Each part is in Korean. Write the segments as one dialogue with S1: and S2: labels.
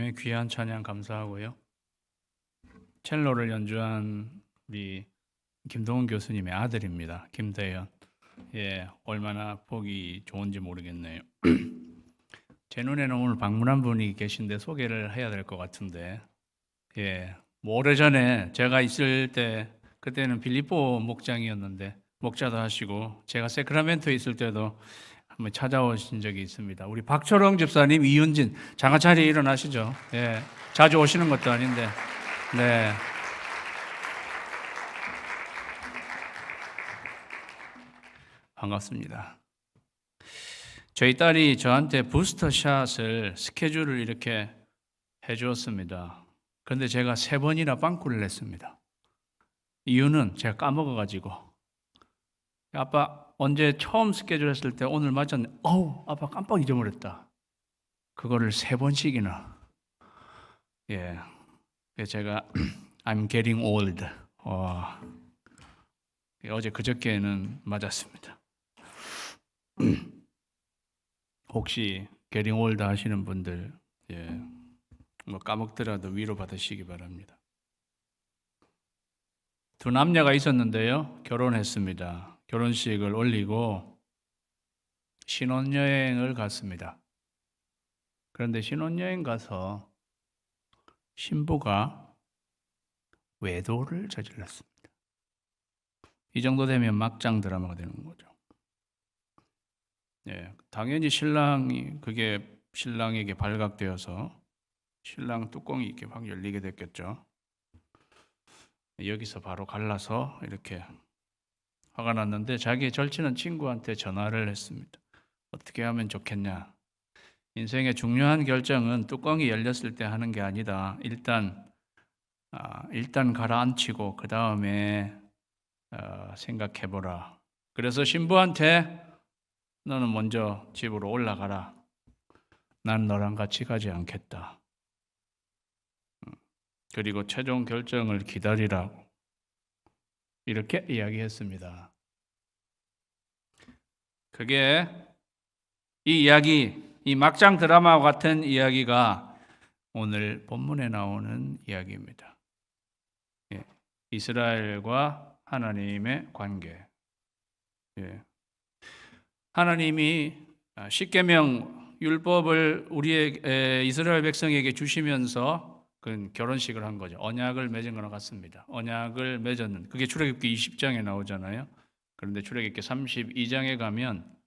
S1: 주님의 귀한 찬양 감사하고요. 첼로를 연주한 우리 김동훈 교수님의 아들입니다. 김대현. 얼마나 보기 좋은지 모르겠네요. 제 눈에는 오늘 방문한 분이 계신데 소개를 해야 될 것 같은데, 오래전에 제가 있을 때 그때는 빌립보 목장이었는데 목자도 하시고 제가 세크라멘토에 있을 때도 한번 찾아오신 적이 있습니다. 우리 박철홍 집사님, 이윤진 장가 자리에 일어나시죠. 자주 오시는 것도 아닌데, 네. 반갑습니다. 저희 딸이 저한테 부스터 샷을 스케줄을 이렇게 해주었습니다. 그런데 제가 3번이나 빵꾸를 냈습니다. 이유는 제가 까먹어가지고, 아빠 언제 처음 스케줄 했을 때 오늘 맞았네. 아빠 깜빡 잊어버렸다. 그거를 3번씩이나. 제가 I'm getting old. 어제 그저께는 맞았습니다. 혹시 getting old 하시는 분들, 뭐 까먹더라도 위로 받으시기 바랍니다. 두 남녀가 있었는데요, 결혼했습니다. 결혼식을 올리고 신혼여행을 갔습니다. 그런데 신혼여행 가서 신부가 외도를 저질렀습니다. 이 정도 되면 막장 드라마가 되는 거죠. 당연히 그게 신랑에게 발각되어서 신랑 뚜껑이 이렇게 확 열리게 됐겠죠. 여기서 바로 갈라서 이렇게 화가 났는데 자기의 절친한 친구한테 전화를 했습니다. 어떻게 하면 좋겠냐? 인생의 중요한 결정은 뚜껑이 열렸을 때 하는 게 아니다. 일단 가라앉히고 그 다음에 생각해보라. 그래서 신부한테 너는 먼저 집으로 올라가라. 난 너랑 같이 가지 않겠다. 그리고 최종 결정을 기다리라고 이렇게 이야기했습니다. 그게 이 이야기, 이 막장 드라마와 같은 이야기가 오늘 본문에 나오는 이야기입니다. 이스라엘과 하나님의 관계. 하나님이 십계명 율법을 이스라엘 백성에게 주시면서 그 결혼식을 한 거죠. 언약을 맺은 거랑 같습니다. 언약을 맺었는 그게 출애굽기 20장에 나오잖아요. 그런데 출애굽기 32장에 가면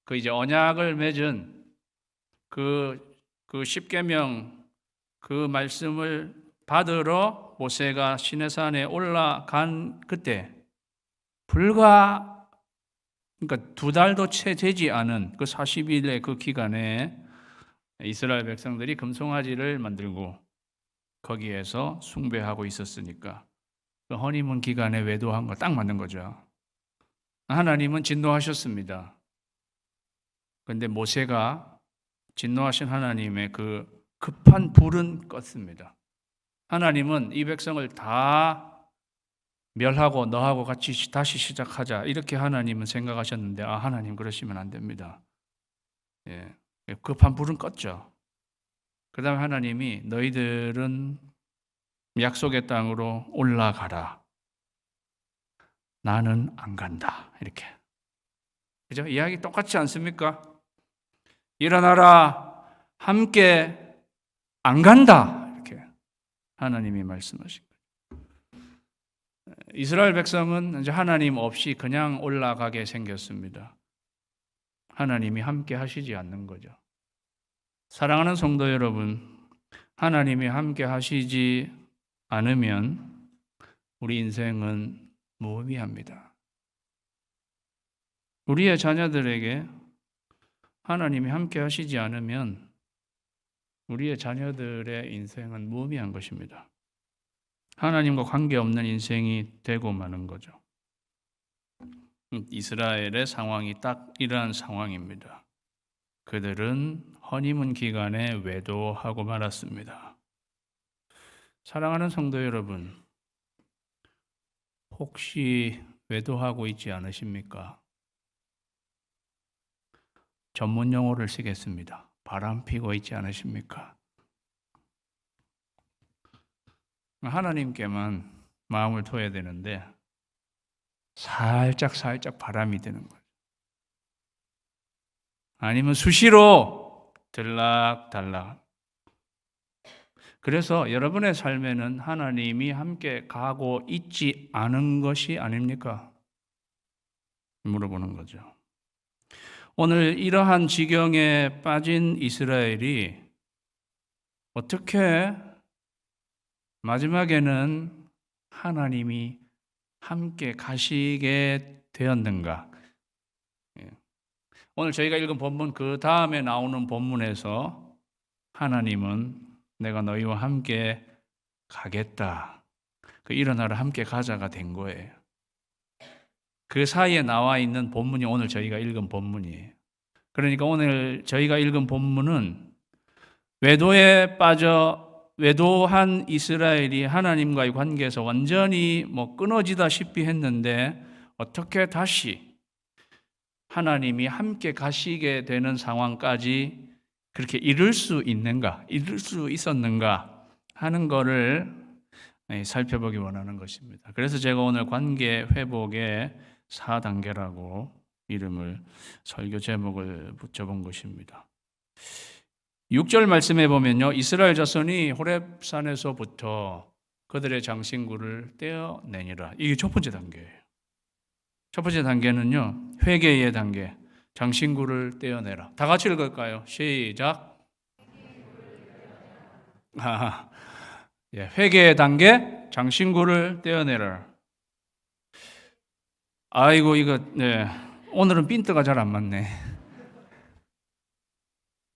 S1: 그 이제 언약을 맺은 그 십계명 그 말씀을 받으러 모세가 시내산에 올라간 그때 그러니까 2달도 채 되지 않은 그 40일의 그 기간에 이스라엘 백성들이 금송아지를 만들고 거기에서 숭배하고 있었으니까 그 허니문 기간에 외도한 거 딱 맞는 거죠. 하나님은 진노하셨습니다. 그런데 모세가 진노하신 하나님의 그 급한 불은 껐습니다. 하나님은 이 백성을 다 멸하고 너하고 같이 다시 시작하자 이렇게 하나님은 생각하셨는데 하나님 그러시면 안 됩니다. 급한 불은 껐죠. 그 다음에 하나님이 너희들은 약속의 땅으로 올라가라. 나는 안 간다. 이렇게. 그죠? 이야기 똑같지 않습니까? 일어나라. 함께 안 간다. 이렇게 하나님이 말씀하신 거예요. 이스라엘 백성은 이제 하나님 없이 그냥 올라가게 생겼습니다. 하나님이 함께 하시지 않는 거죠. 사랑하는 성도 여러분, 하나님이 함께 하시지 않으면 우리 인생은 무의미합니다. 우리의 자녀들에게 하나님이 함께 하시지 않으면 우리의 자녀들의 인생은 무의미한 것입니다. 하나님과 관계없는 인생이 되고 마는 거죠. 이스라엘의 상황이 딱 이러한 상황입니다. 그들은 허니문 기간에 외도하고 말았습니다. 사랑하는 성도 여러분, 혹시 외도하고 있지 않으십니까? 전문 용어를 쓰겠습니다. 바람 피고 있지 않으십니까? 하나님께만 마음을 둬야 되는데 살짝 바람이 드는 거예요. 아니면 수시로 들락달락. 그래서 여러분의 삶에는 하나님이 함께 가고 있지 않은 것이 아닙니까? 물어보는 거죠. 오늘 이러한 지경에 빠진 이스라엘이 어떻게 마지막에는 하나님이 함께 가시게 되었는가? 오늘 저희가 읽은 본문 그 다음에 나오는 본문에서 하나님은 내가 너희와 함께 가겠다. 그 일어나라 함께 가자가 된 거예요. 그 사이에 나와 있는 본문이 오늘 저희가 읽은 본문이에요. 그러니까 오늘 저희가 읽은 본문은 외도에 빠져 외도한 이스라엘이 하나님과의 관계에서 완전히 끊어지다시피 했는데 어떻게 다시 하나님이 함께 가시게 되는 상황까지 그렇게 이룰 수 있었는가 하는 것을 살펴보기 원하는 것입니다. 그래서 제가 오늘 관계 회복의 4단계라고 이름을 설교 제목을 붙여본 것입니다. 6절 말씀해 보면요, 이스라엘 자손이 호렙산에서부터 그들의 장신구를 떼어내니라. 이게 첫 번째 단계예요. 첫 번째 단계는요, 회개의 단계. 장신구를 떼어내라. 다 같이 읽을까요? 시작. 회개의 단계, 장신구를 떼어내라. 아이고 이거 오늘은 핀트가 잘 안 맞네.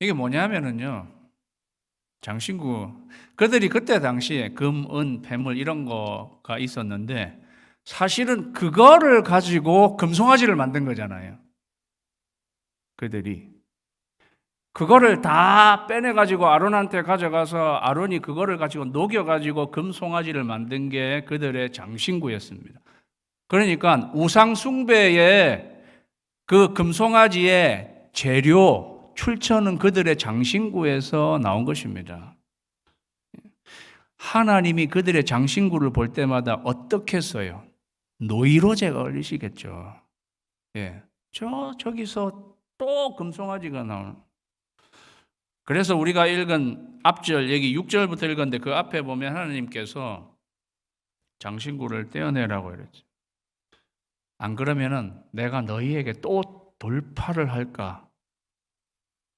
S1: 이게 뭐냐면은요, 장신구, 그들이 그때 당시에 금, 은, 폐물 이런 거가 있었는데 사실은 그거를 가지고 금송아지를 만든 거잖아요. 그들이 그거를 다 빼내가지고 아론한테 가져가서 아론이 그거를 가지고 녹여가지고 금송아지를 만든 게 그들의 장신구였습니다. 그러니까 우상숭배의 그 금송아지의 재료, 출처는 그들의 장신구에서 나온 것입니다. 하나님이 그들의 장신구를 볼 때마다 어떻게 써요? 노이로제가 걸리시겠죠. 저기서 또 금송아지가 나오는. 그래서 우리가 읽은 앞절, 여기 6절부터 읽었는데 그 앞에 보면 하나님께서 장신구를 떼어내라고 이랬죠. 안 그러면은 내가 너희에게 또 돌파를 할까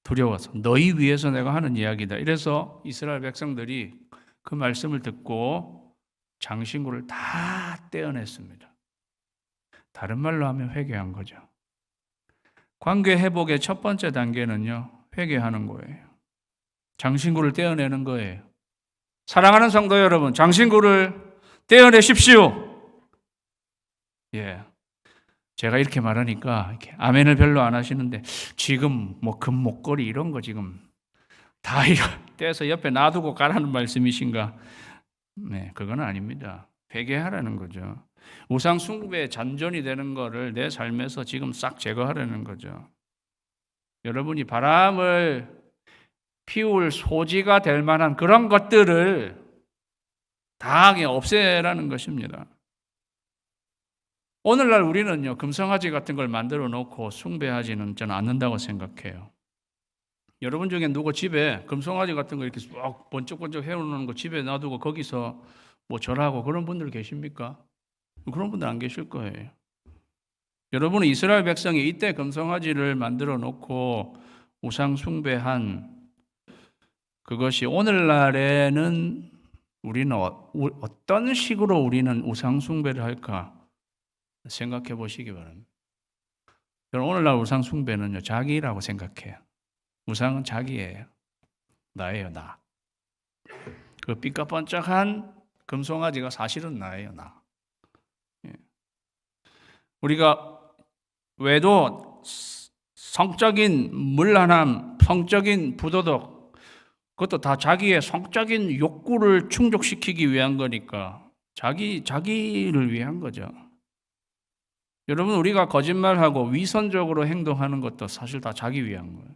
S1: 두려워서 너희 위해서 내가 하는 이야기다. 이래서 이스라엘 백성들이 그 말씀을 듣고 장신구를 다 떼어냈습니다. 다른 말로 하면 회개한 거죠. 관계 회복의 첫 번째 단계는요, 회개하는 거예요. 장신구를 떼어내는 거예요. 사랑하는 성도 여러분, 장신구를 떼어내십시오. 제가 이렇게 말하니까 이렇게 아멘을 별로 안 하시는데 지금 금 목걸이 이런 거 지금 다 이거 떼서 옆에 놔두고 가라는 말씀이신가? 그건 아닙니다. 회개하라는 거죠. 우상 숭배에 잔존이 되는 거를 내 삶에서 지금 싹 제거하라는 거죠. 여러분이 바람을 피울 소지가 될 만한 그런 것들을 다 없애라는 것입니다. 오늘날 우리는요, 금송아지 같은 걸 만들어 놓고 숭배하지는 저는 않는다고 생각해요. 여러분 중에 누구 집에 금송아지 같은 거 이렇게 막 번쩍번쩍 해놓는 거 집에 놔두고 거기서 절하고 그런 분들 계십니까? 그런 분들 안 계실 거예요. 여러분은 이스라엘 백성이 이때 금송아지를 만들어 놓고 우상 숭배한 그것이 오늘날에는 우리는 어떤 식으로 우리는 우상 숭배를 할까 생각해 보시기 바랍니다. 오늘날 우상 숭배는요, 자기라고 생각해요. 우상은 자기예요. 나예요, 나. 그 삐까뻔쩍한 금송아지가 사실은 나예요, 나. 우리가 외도, 성적인 문란함, 성적인 부도덕, 그것도 다 자기의 성적인 욕구를 충족시키기 위한 거니까 자기를 위한 거죠. 여러분, 우리가 거짓말하고 위선적으로 행동하는 것도 사실 다 자기 위한 거예요.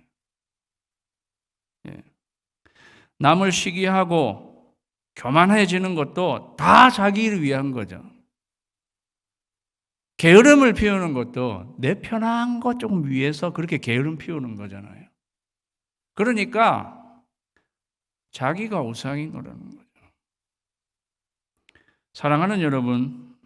S1: 남을 시기하고 교만해지는 것도 다 자기를 위한 거죠. 게으름을 피우는 것도 내 편한 것 조금 위해서 그렇게 게으름 피우는 거잖아요. 그러니까 자기가 우상인 거라는 거죠. 사랑하는 여러분,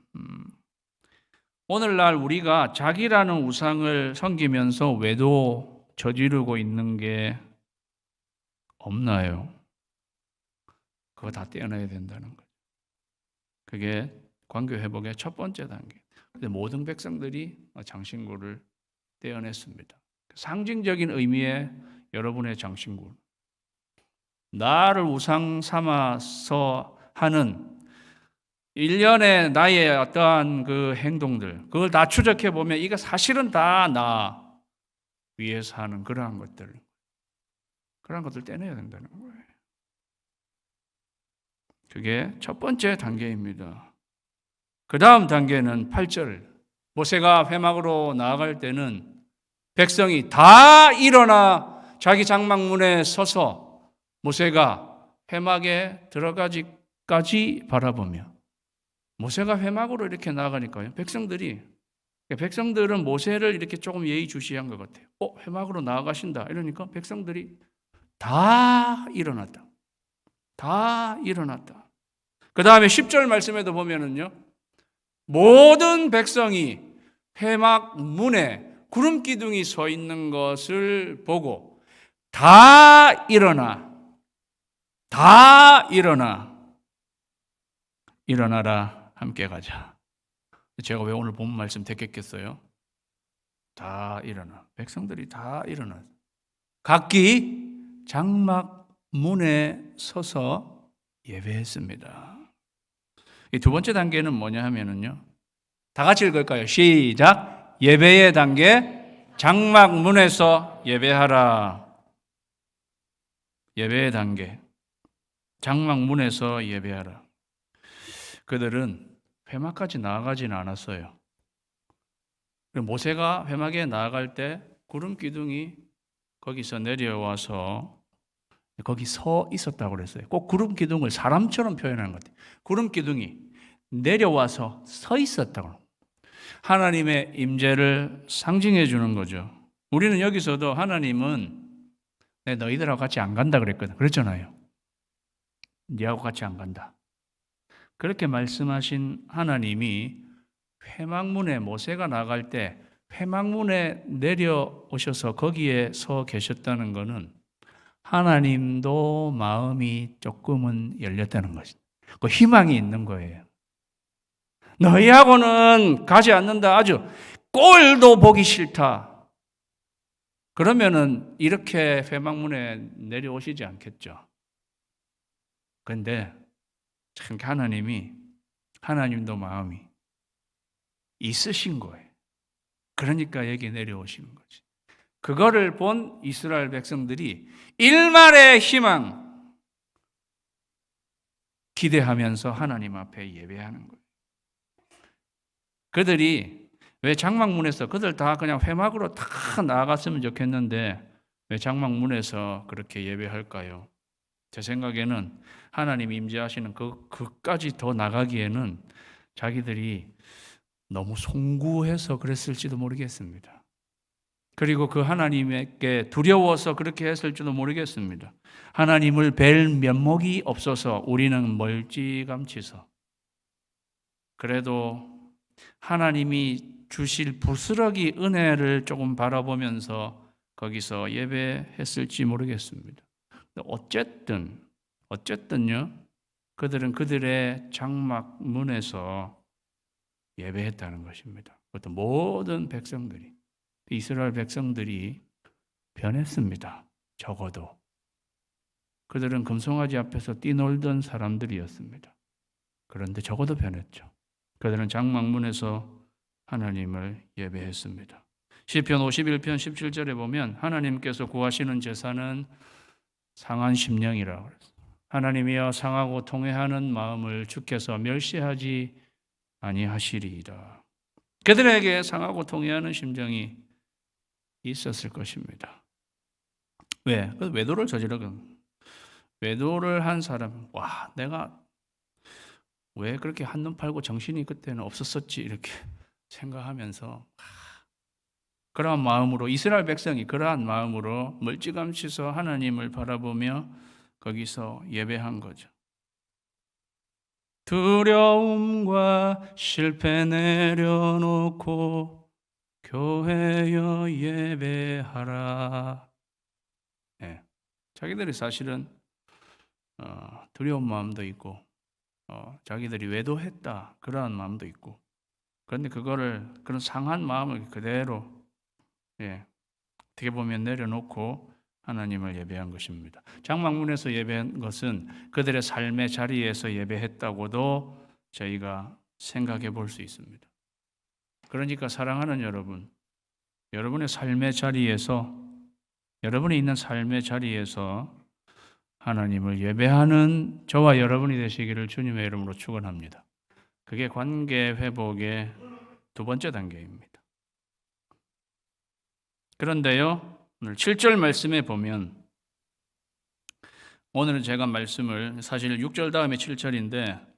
S1: 오늘날 우리가 자기라는 우상을 섬기면서 외도 저지르고 있는 게 없나요? 그거 다 떼어내야 된다는 거죠. 그게 관계 회복의 첫 번째 단계. 근데 모든 백성들이 장신구를 떼어냈습니다. 상징적인 의미의 여러분의 장신구. 나를 우상 삼아서 하는 일련의 나의 어떠한 그 행동들, 그걸 다 추적해 보면 이거 사실은 다 나 위해서 하는 그러한 것들 떼내야 된다는 거예요. 그게 첫 번째 단계입니다. 그 다음 단계는 8절. 모세가 회막으로 나아갈 때는 백성이 다 일어나 자기 장막문에 서서 모세가 회막에 들어가기까지 바라보며, 모세가 회막으로 이렇게 나아가니까요. 백성들은 모세를 이렇게 조금 예의주시한 것 같아요. 회막으로 나아가신다 이러니까 백성들이 다 일어났다. 다 일어났다. 그 다음에 10절 말씀에도 보면은요, 모든 백성이 회막 문에 구름 기둥이 서 있는 것을 보고 다 일어나라 함께 가자. 제가 왜 오늘 본 말씀 택했겠어요? 다 일어나. 백성들이 다 일어나. 각기 장막 문에 서서 예배했습니다. 이 두 번째 단계는 뭐냐 하면은요, 다 같이 읽을까요? 시작. 예배의 단계, 장막 문에서 예배하라. 예배의 단계, 장막 문에서 예배하라. 그들은 회막까지 나아가지는 않았어요. 모세가 회막에 나아갈 때 구름 기둥이 거기서 내려와서 거기 서 있었다고 그랬어요. 꼭 구름 기둥을 사람처럼 표현하는 것 같아요. 구름 기둥이 내려와서 서 있었다고. 하나님의 임재를 상징해 주는 거죠. 우리는 여기서도 하나님은 너희들하고 같이 안 간다 그랬거든. 그랬잖아요. 니하고 같이 안 간다. 그렇게 말씀하신 하나님이 회막문에 모세가 나갈 때 회막문에 내려오셔서 거기에 서 계셨다는 것은 하나님도 마음이 조금은 열렸다는 것이죠. 그 희망이 있는 거예요. 너희하고는 가지 않는다. 아주 꼴도 보기 싫다. 그러면은 이렇게 회막문에 내려오시지 않겠죠. 그런데 참 하나님도 마음이 있으신 거예요. 그러니까 여기 내려오시는 거지. 그거를 본 이스라엘 백성들이 일말의 희망 기대하면서 하나님 앞에 예배하는 거예요. 그들이 왜 장막문에서 그들 다 그냥 회막으로 다 나아갔으면 좋겠는데 왜 장막문에서 그렇게 예배할까요? 제 생각에는 하나님 임재하시는 그까지 더 나가기에는 자기들이 너무 송구해서 그랬을지도 모르겠습니다. 그리고 그 하나님께 두려워서 그렇게 했을지도 모르겠습니다. 하나님을 뵐 면목이 없어서 우리는 멀찌감치서 그래도 하나님이 주실 부스러기 은혜를 조금 바라보면서 거기서 예배했을지 모르겠습니다. 어쨌든요, 그들은 그들의 장막 문에서 예배했다는 것입니다. 그것도 모든 백성들이, 이스라엘 백성들이 변했습니다. 적어도 그들은 금송아지 앞에서 뛰놀던 사람들이었습니다. 그런데 적어도 변했죠. 그들은 장막문에서 하나님을 예배했습니다. 시편 51편 17절에 보면 하나님께서 구하시는 제사는 상한 심령이라고 그랬어요. 하나님이여 상하고 통회하는 마음을 주께서 멸시하지 아니하시리이다. 그들에게 상하고 통회하는 심정이 있었을 것입니다. 왜? 외도를 저지르거든. 외도를 한 사람, 와, 내가 왜 그렇게 한눈 팔고 정신이 그때는 없었었지 이렇게 생각하면서 그러한 마음으로 이스라엘 백성이 그러한 마음으로 멀찌감치서 하나님을 바라보며 거기서 예배한 거죠. 두려움과 실패 내려놓고 교회여 예배하라. 네. 자기들이 사실은 두려운 마음도 있고 자기들이 외도했다 그러한 마음도 있고 그런데 그런 상한 마음을 그대로 어떻게 보면 내려놓고 하나님을 예배한 것입니다. 장막문에서 예배한 것은 그들의 삶의 자리에서 예배했다고도 저희가 생각해 볼 수 있습니다. 그러니까 사랑하는 여러분, 여러분의 삶의 자리에서 여러분이 있는 삶의 자리에서 하나님을 예배하는 저와 여러분이 되시기를 주님의 이름으로 축원합니다. 그게 관계 회복의 두 번째 단계입니다. 그런데요, 오늘 7절 말씀에 보면 오늘은 제가 말씀을 사실 6절 다음에 7절인데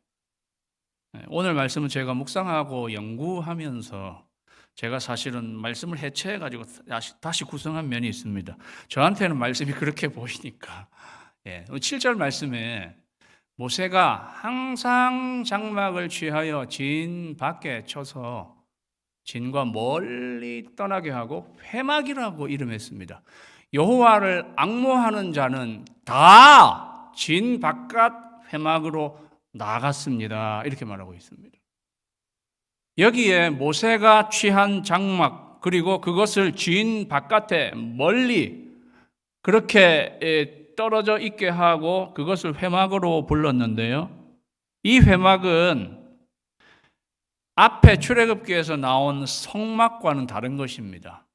S1: 오늘 말씀은 제가 묵상하고 연구하면서 제가 사실은 말씀을 해체해가지고 다시 구성한 면이 있습니다. 저한테는 말씀이 그렇게 보이니까 7절 말씀에 모세가 항상 장막을 취하여 진 밖에 쳐서 진과 멀리 떠나게 하고 회막이라고 이름했습니다. 여호와를 앙모하는 자는 다 진 바깥 회막으로 나갔습니다. 이렇게 말하고 있습니다. 여기에 모세가 취한 장막 그리고 그것을 진 바깥에 멀리 그렇게 떨어져 있게 하고 그것을 회막으로 불렀는데요. 이 회막은 앞에 출애굽기에서 나온 성막과는 다른 것입니다.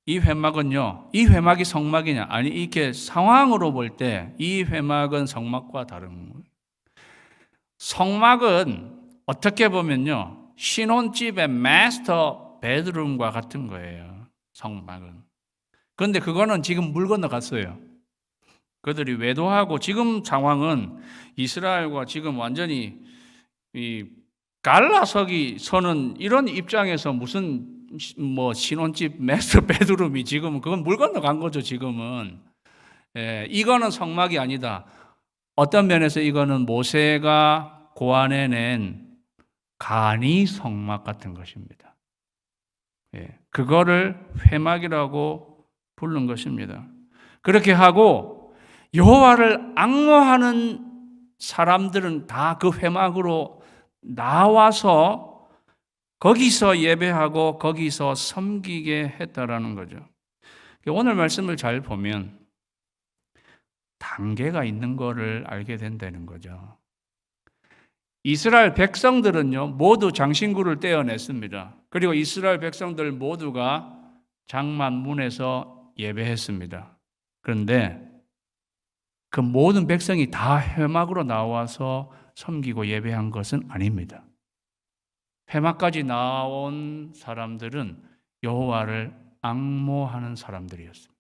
S1: 이 회막은요, 이 회막이 성막이냐? 아니, 이렇게 상황으로 볼 때 이 회막은 성막과 다른 거예요. 성막은 어떻게 보면요, 신혼집의 마스터 베드룸과 같은 거예요. 성막은. 그런데 그거는 지금 물 건너갔어요. 그들이 외도하고 지금 상황은 이스라엘과 지금 완전히 갈라서기 서는 이런 입장에서 무슨 신혼집 마스터 베드룸이 지금은 그건 물 건너간 거죠. 지금은 이거는 성막이 아니다. 어떤 면에서 이거는 모세가 고안해낸 간이 성막 같은 것입니다. 그거를 회막이라고 부른 것입니다. 그렇게 하고 여호와를 앙모하는 사람들은 다 그 회막으로 나와서 거기서 예배하고 거기서 섬기게 했다라는 거죠. 오늘 말씀을 잘 보면 단계가 있는 것을 알게 된다는 거죠. 이스라엘 백성들은요, 모두 장신구를 떼어냈습니다. 그리고 이스라엘 백성들 모두가 장막문에서 예배했습니다. 그런데 그 모든 백성이 다 회막으로 나와서 섬기고 예배한 것은 아닙니다. 회막까지 나온 사람들은 여호와를 앙모하는 사람들이었습니다.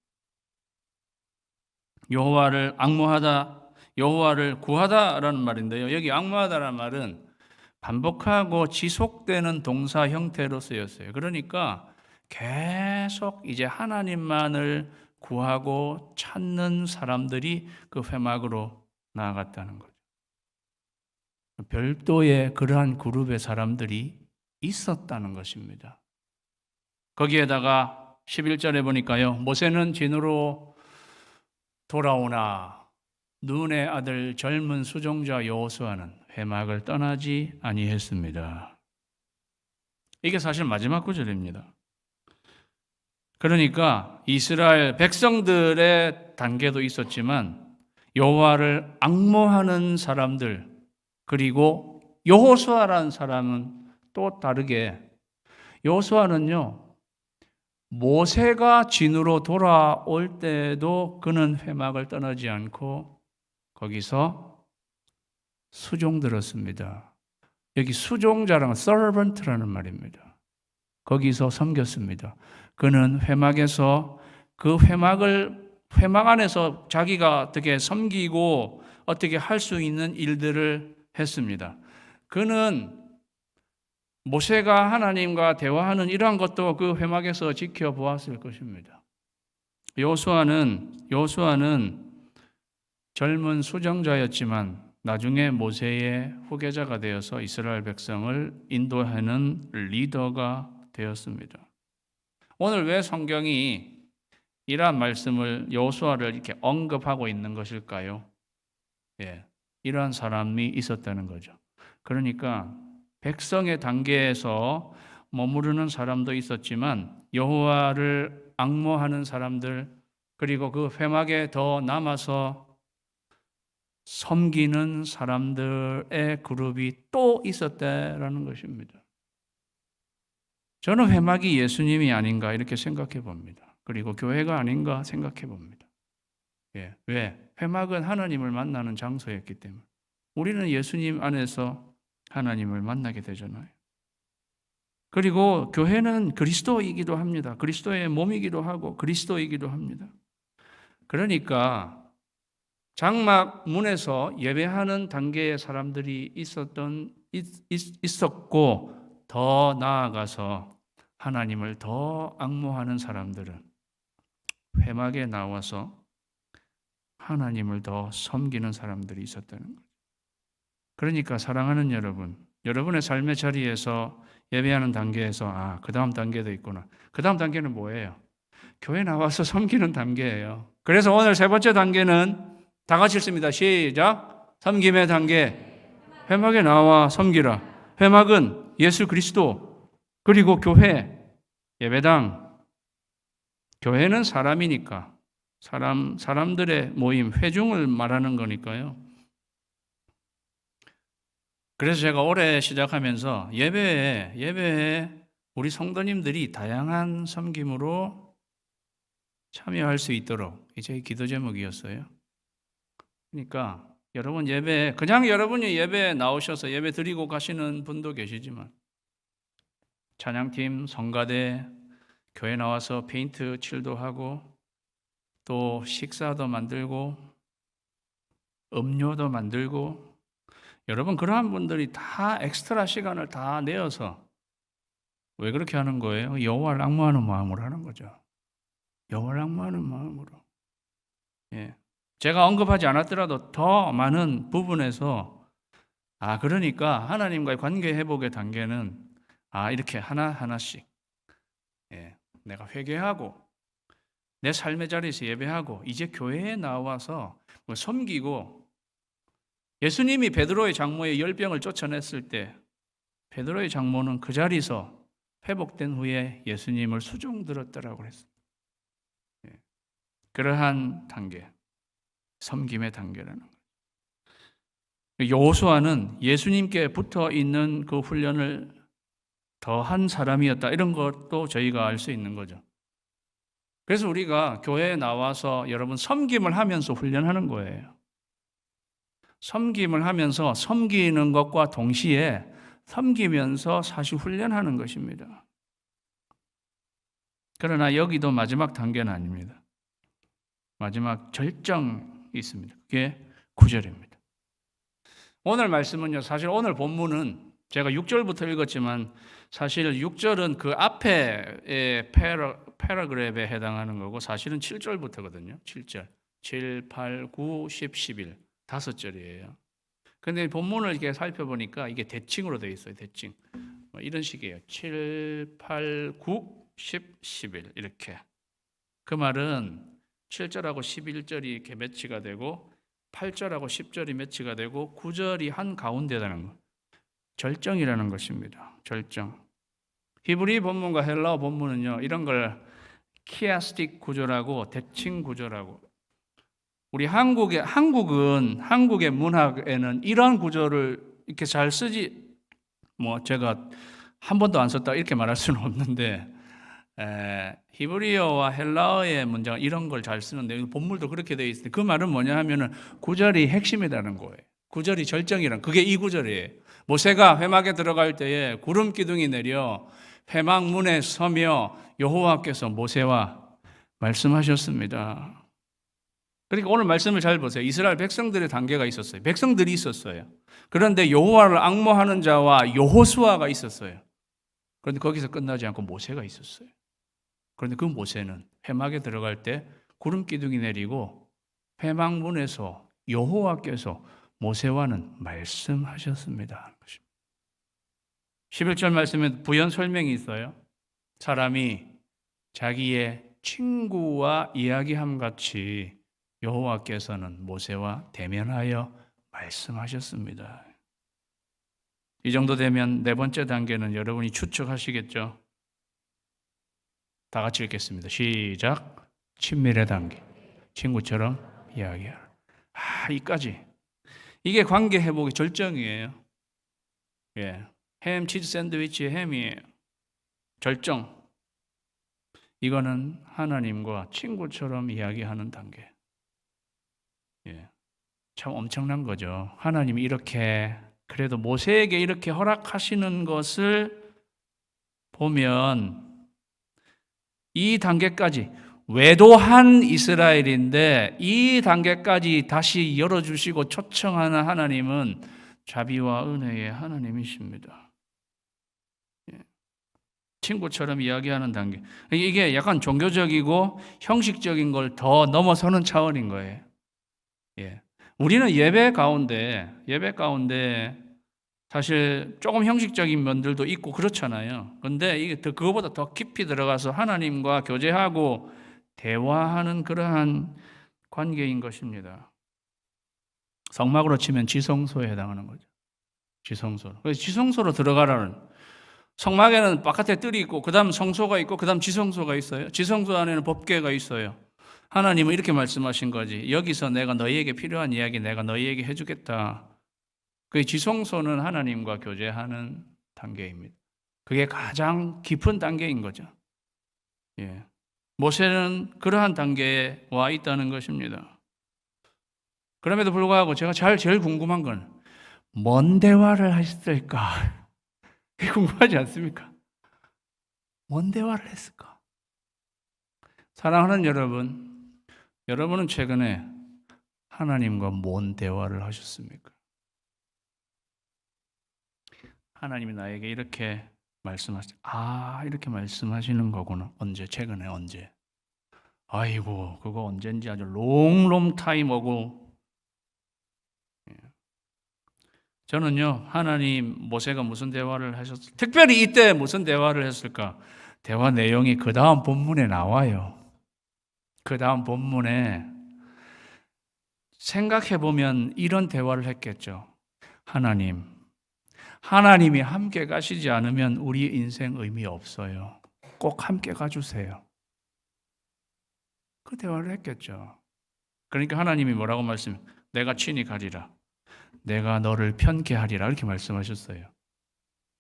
S1: 여호와를 앙모하다, 여호와를 구하다라는 말인데요. 여기 앙모하다라는 말은 반복하고 지속되는 동사 형태로 쓰였어요. 그러니까 계속 이제 하나님만을 구하고 찾는 사람들이 그 회막으로 나아갔다는 거죠. 별도의 그러한 그룹의 사람들이 있었다는 것입니다. 거기에다가 11절에 보니까요, 모세는 진으로 돌아오나 눈의 아들 젊은 수종자 여호수아는 회막을 떠나지 아니했습니다. 이게 사실 마지막 구절입니다. 그러니까 이스라엘 백성들의 단계도 있었지만 여호와를 앙모하는 사람들 그리고 여호수아라는 사람은 또 다르게 여호수아는요, 모세가 진으로 돌아올 때도 그는 회막을 떠나지 않고 거기서 수종 들었습니다. 여기 수종자라는 servant라는 말입니다. 거기서 섬겼습니다. 그는 회막에서 그 회막을 회막 안에서 자기가 어떻게 섬기고 어떻게 할 수 있는 일들을 했습니다. 그는 모세가 하나님과 대화하는 이러한 것도 그 회막에서 지켜보았을 것입니다. 여호수아는 젊은 수정자였지만 나중에 모세의 후계자가 되어서 이스라엘 백성을 인도하는 리더가 되었습니다. 오늘 왜 성경이 이러한 말씀을 여호수아를 이렇게 언급하고 있는 것일까요? 이러한 사람이 있었다는 거죠. 그러니까 백성의 단계에서 머무르는 사람도 있었지만 여호와를 앙모하는 사람들, 그리고 그 회막에 더 남아서 섬기는 사람들의 그룹이 또 있었다라는 것입니다. 저는 회막이 예수님이 아닌가 이렇게 생각해 봅니다. 그리고 교회가 아닌가 생각해 봅니다. 왜? 회막은 하나님을 만나는 장소였기 때문에 우리는 예수님 안에서 하나님을 만나게 되잖아요. 그리고 교회는 그리스도이기도 합니다. 그리스도의 몸이기도 하고 그리스도이기도 합니다. 그러니까 장막 문에서 예배하는 단계의 사람들이 있었고 더 나아가서 하나님을 더 앙모하는 사람들은 회막에 나와서 하나님을 더 섬기는 사람들이 있었다는 거죠. 그러니까 사랑하는 여러분, 여러분의 삶의 자리에서 예배하는 단계에서 그 다음 단계도 있구나. 그 다음 단계는 뭐예요? 교회 나와서 섬기는 단계예요. 그래서 오늘 세 번째 단계는 다 같이 읽습니다. 시작. 섬김의 단계. 회막에 나와 섬기라. 회막은 예수 그리스도, 그리고 교회, 예배당. 교회는 사람이니까 사람들의 모임, 회중을 말하는 거니까요. 그래서 제가 올해 시작하면서 예배에 우리 성도님들이 다양한 섬김으로 참여할 수 있도록 제 기도 제목이었어요. 그러니까 여러분 그냥 여러분이 예배에 나오셔서 예배 드리고 가시는 분도 계시지만 찬양팀, 성가대, 교회 나와서 페인트 칠도 하고 또 식사도 만들고 음료도 만들고, 여러분 그러한 분들이 다 엑스트라 시간을 다 내어서 왜 그렇게 하는 거예요? 여호와를 앙모하는 마음으로 하는 거죠. 여호와를 앙모하는 마음으로. 제가 언급하지 않았더라도 더 많은 부분에서 그러니까 하나님과의 관계 회복의 단계는 이렇게 하나하나씩 내가 회개하고 내 삶의 자리에서 예배하고 이제 교회에 나와서 섬기고, 예수님이 베드로의 장모의 열병을 쫓아냈을 때 베드로의 장모는 그 자리에서 회복된 후에 예수님을 수종 들었다라고 그랬어요. 그러한 단계, 섬김의 단계라는 거예요. 여호수아는 예수님께 붙어 있는 그 훈련을 더한 사람이었다, 이런 것도 저희가 알 수 있는 거죠. 그래서 우리가 교회에 나와서 여러분 섬김을 하면서 훈련하는 거예요. 섬김을 하면서 섬기는 것과 동시에 섬기면서 사실 훈련하는 것입니다. 그러나 여기도 마지막 단계는 아닙니다. 마지막 절정이 있습니다. 그게 9절입니다. 오늘 말씀은요, 사실 오늘 본문은 제가 6절부터 읽었지만 사실 6절은 그 앞에의 패러그랩에 해당하는 거고 사실은 7절부터거든요. 7절. 7, 8, 9, 10, 11. 5절이에요. 근데 본문을 이렇게 살펴보니까 이게 대칭으로 되어 있어요. 대칭. 이런 식이에요. 7, 8, 9, 10, 11 이렇게. 그 말은 7절하고 11절이 이렇게 매치가 되고 8절하고 10절이 매치가 되고 9절이 한 가운데라는 거. 절정이라는 것입니다. 절정. 히브리 본문과 헬라어 본문은요, 이런 걸 키아스틱 구조라고, 대칭 구조라고. 우리 한국의 문학에는 이런 구조를 이렇게 잘 쓰지, 제가 한 번도 안 썼다 이렇게 말할 수는 없는데, 히브리어와 헬라어의 문장은 이런 걸 잘 쓰는데 본물도 그렇게 되어 있는데, 그 말은 뭐냐 하면은 구절이 핵심이라는 거예요. 구절이 절정이란, 그게 이 구절이에요. 모세가 회막에 들어갈 때에 구름 기둥이 내려 회막 문에 서며 여호와께서 모세와 말씀하셨습니다. 그러니까 오늘 말씀을 잘 보세요. 이스라엘 백성들의 단계가 있었어요. 백성들이 있었어요. 그런데 여호와를 앙모하는 자와 여호수아가 있었어요. 그런데 거기서 끝나지 않고 모세가 있었어요. 그런데 그 모세는 회막에 들어갈 때 구름 기둥이 내리고 회막문에서 여호와께서 모세와는 말씀하셨습니다. 11절 말씀에 부연 설명이 있어요. 사람이 자기의 친구와 이야기함 같이 여호와께서는 모세와 대면하여 말씀하셨습니다. 이 정도 되면 네 번째 단계는 여러분이 추측하시겠죠? 다 같이 읽겠습니다. 시작. 친밀의 단계. 친구처럼 이야기하라. 이까지. 이게 관계 회복의 절정이에요. 예. 햄, 치즈 샌드위치의 햄이에요. 절정. 이거는 하나님과 친구처럼 이야기하는 단계. 예. 참 엄청난 거죠. 하나님이 이렇게 그래도 모세에게 이렇게 허락하시는 것을 보면 이 단계까지 외도한 이스라엘인데 이 단계까지 다시 열어주시고 초청하는 하나님은 자비와 은혜의 하나님이십니다. 친구처럼 이야기하는 단계. 이게 약간 종교적이고 형식적인 걸 더 넘어서는 차원인 거예요. 예. 우리는 예배 가운데 사실 조금 형식적인 면들도 있고 그렇잖아요. 그런데 이게 그거보다 더 깊이 들어가서 하나님과 교제하고 대화하는 그러한 관계인 것입니다. 성막으로 치면 지성소에 해당하는 거죠. 지성소. 그래서 지성소로 들어가라는, 성막에는 바깥에 뜰이 있고 그 다음 성소가 있고 그 다음 지성소가 있어요. 지성소 안에는 법궤가 있어요. 하나님은 이렇게 말씀하신 거지. 여기서 내가 너희에게 필요한 이야기 내가 너희에게 해주겠다. 그 지성소는 하나님과 교제하는 단계입니다. 그게 가장 깊은 단계인 거죠. 예. 모세는 그러한 단계에 와 있다는 것입니다. 그럼에도 불구하고 제가 제일 궁금한 건 뭔 대화를 하셨을까? 궁금하지 않습니까? 뭔 대화를 했을까? 사랑하는 여러분, 여러분은 최근에 하나님과 뭔 대화를 하셨습니까? 하나님이 나에게 이렇게 이렇게 말씀하시는 거구나. 언제? 최근에 언제? 아이고, 그거 언젠지 아주 롱 타임 오고. 저는요, 하나님, 모세가 무슨 대화를 하셨을까? 특별히 이때 무슨 대화를 했을까? 대화 내용이 그 다음 본문에 나와요. 그 다음 본문에 생각해보면 이런 대화를 했겠죠. 하나님이 함께 가시지 않으면 우리 인생 의미 없어요. 꼭 함께 가주세요. 그 대화를 했겠죠. 그러니까 하나님이 뭐라고 내가 친히 가리라. 내가 너를 편케 하리라. 이렇게 말씀하셨어요.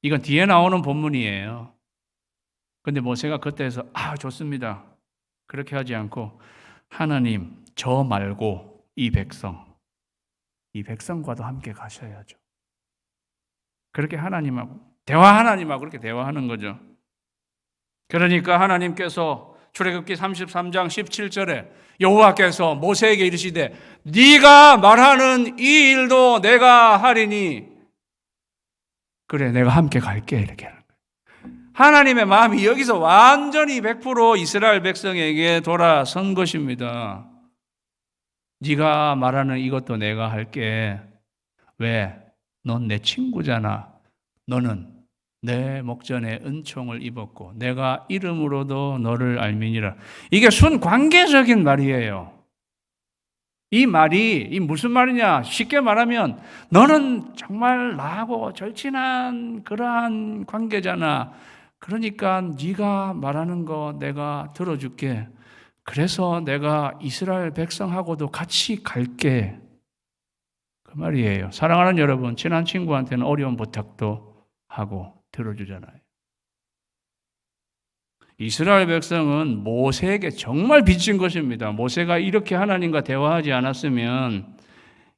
S1: 이건 뒤에 나오는 본문이에요. 근데 모세가 그때에서 좋습니다. 그렇게 하지 않고 하나님, 저 말고 이 백성과도 함께 가셔야죠. 그렇게 하나님하고 그렇게 대화하는 거죠. 그러니까 하나님께서 출애굽기 33장 17절에 여호와께서 모세에게 이르시되 네가 말하는 이 일도 내가 하리니 그래 내가 함께 갈게 이렇게 하는 거예요. 하나님의 마음이 여기서 완전히 100% 이스라엘 백성에게 돌아선 것입니다. 네가 말하는 이것도 내가 할게. 왜? 넌 내 친구잖아. 너는 내 목전에 은총을 입었고 내가 이름으로도 너를 알미니라. 이게 순관계적인 말이에요. 이 말이 무슨 말이냐? 쉽게 말하면 너는 정말 나하고 절친한 그러한 관계잖아. 그러니까 네가 말하는 거 내가 들어줄게. 그래서 내가 이스라엘 백성하고도 같이 갈게. 그 말이에요. 사랑하는 여러분, 친한 친구한테는 어려운 부탁도 하고 들어주잖아요. 이스라엘 백성은 모세에게 정말 빚진 것입니다. 모세가 이렇게 하나님과 대화하지 않았으면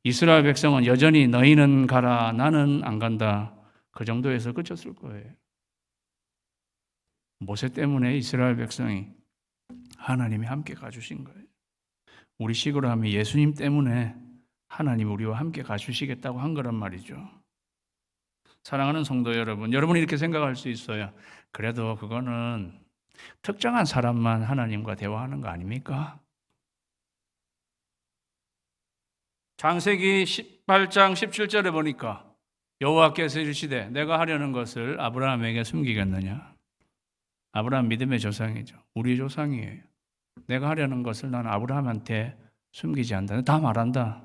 S1: 이스라엘 백성은 여전히 너희는 가라, 나는 안 간다. 그 정도에서 그쳤을 거예요. 모세 때문에 이스라엘 백성이 하나님이 함께 가주신 거예요. 우리 식으로 하면 예수님 때문에 하나님 우리와 함께 가주시겠다고 한 거란 말이죠. 사랑하는 성도 여러분, 여러분이 이렇게 생각할 수 있어요. 그래도 그거는 특정한 사람만 하나님과 대화하는 거 아닙니까? 창세기 18장 17절에 보니까 여호와께서 이르시되 내가 하려는 것을 아브라함에게 숨기겠느냐? 아브라함 믿음의 조상이죠. 우리 조상이에요. 내가 하려는 것을 나는 아브라함한테 숨기지 않는다. 다 말한다.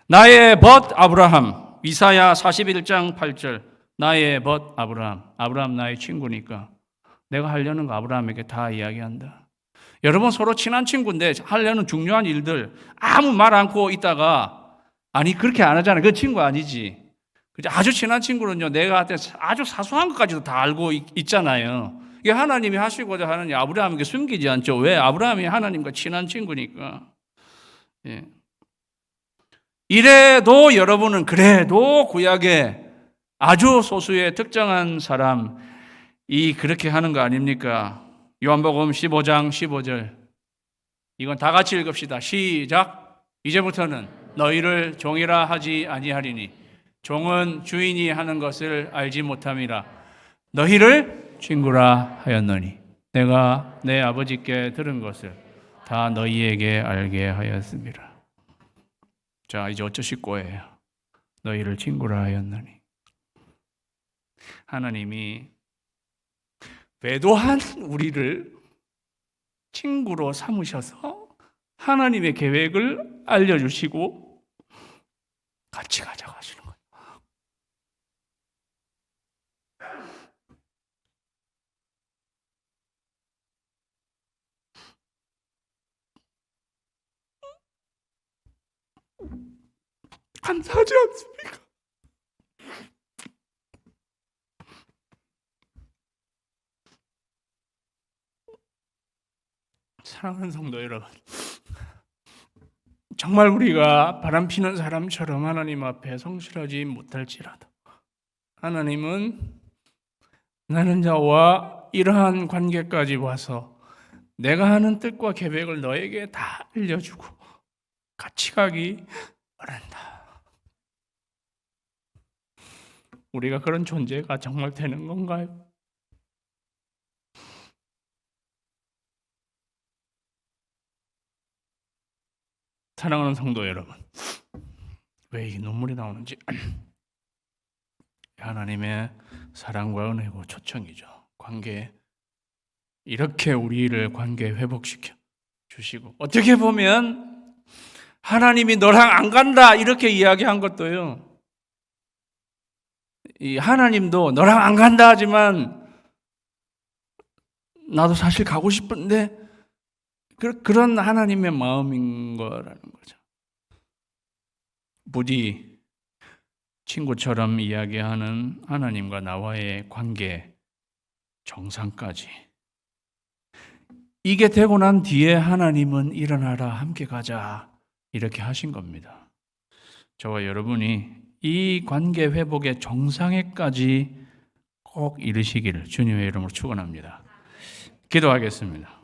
S1: 나의 벗 아브라함. 이사야 41장 8절. 나의 벗 아브라함. 아브라함 나의 친구니까 내가 하려는 거 아브라함에게 다 이야기한다. 여러분 서로 친한 친구인데 하려는 중요한 일들 아무 말 않고 있다가 아니 그렇게 안 하잖아요. 그 친구 아니지. 아주 친한 친구는요 내가 아주 사소한 것까지도 다 알고 있잖아요. 이게 하나님이 하시고자 하는 아브라함에게 숨기지 않죠. 왜? 아브라함이 하나님과 친한 친구니까. 예. 이래도 여러분은 그래도 구약에 아주 소수의 특정한 사람이 그렇게 하는 거 아닙니까? 요한복음 15장 15절. 이건 다 같이 읽읍시다. 시작. 이제부터는 너희를 종이라 하지 아니하리니 종은 주인이 하는 것을 알지 못함이라. 너희를 친구라 하였노니 내가 내 아버지께 들은 것을 다 너희에게 알게 하였습니다. 자, 이제 어쩌실 거예요? 너희를 친구라 하였노니. 하나님이 외도한 우리를 친구로 삼으셔서 하나님의 계획을 알려주시고 같이 가자고 하시는 거예요. 감사하지 않습니까? 사랑하는 성도 여러분, 정말 우리가 바람피는 사람처럼 하나님 앞에 성실하지 못할지라도 하나님은 나는 자와 이러한 관계까지 와서 내가 하는 뜻과 계획을 너에게 다 알려주고 같이 가기 바란다. 우리가 그런 존재가 정말 되는 건가요? 사랑하는 성도 여러분, 왜 이 눈물이 나오는지 하나님의 사랑과 은혜고 초청이죠. 관계, 이렇게 우리를 관계 회복시켜 주시고 어떻게 보면 하나님이 너랑 안 간다 이렇게 이야기한 것도요. 이 하나님도 너랑 안 간다 하지만 나도 사실 가고 싶은데 그런 하나님의 마음인 거라는 거죠. 부디 친구처럼 이야기하는 하나님과 나와의 관계 정상까지 이게 되고 난 뒤에 하나님은 일어나라 함께 가자 이렇게 하신 겁니다. 저와 여러분이 이 관계 회복의 정상에까지 꼭 이르시기를 주님의 이름으로 축원합니다. 기도하겠습니다.